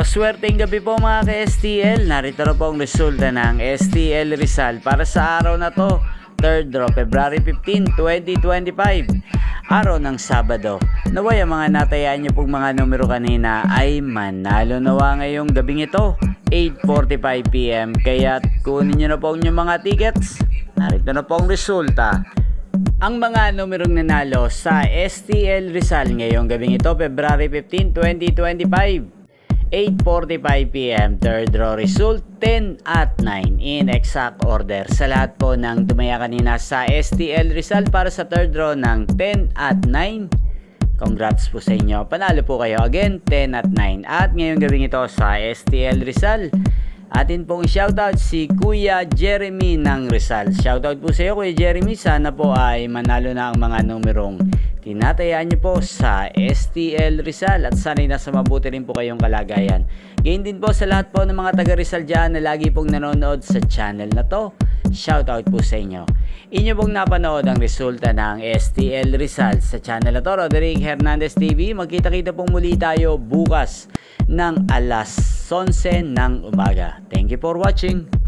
Maswerteng gabi po mga ka-STL. Narito na po ang resulta ng STL Rizal para sa araw na to, 3rd draw, February 15, 2025. Araw ng Sabado. Naway ang mga natayaan nyo pong mga numero kanina ay manalo nawa ngayong gabing ito, 8:45 PM. Kaya kunin nyo na po ang mga tickets. Narito na po ang resulta. Ang mga numerong nanalo sa STL Rizal ngayong gabing ito, February 15, 2025. 8:45 PM, 3rd draw result, 10 at 9 in exact order. Sa lahat po ng tumaya kanina sa STL Rizal para sa 3rd draw ng 10 at 9, congrats po sa inyo. Panalo po kayo again, 10 at 9. At ngayong gabing ito sa STL Rizal, atin pong shoutout si Kuya Jeremy ng Rizal. Shoutout po sa iyo Kuya Jeremy, sana po ay manalo na ang mga numerong tinatayaan nyo po sa STL Rizal at sana'y nasa mabuti rin po kayong kalagayan. Gayon din po sa lahat po ng mga taga Rizal dyan na lagi pong nanonood sa channel na to. Shoutout po sa inyo. Inyo pong napanood ang resulta ng STL Rizal sa channel na to, Roderick Hernandez TV. Magkita-kita pong muli tayo bukas ng alas 11 ng umaga. Thank you for watching.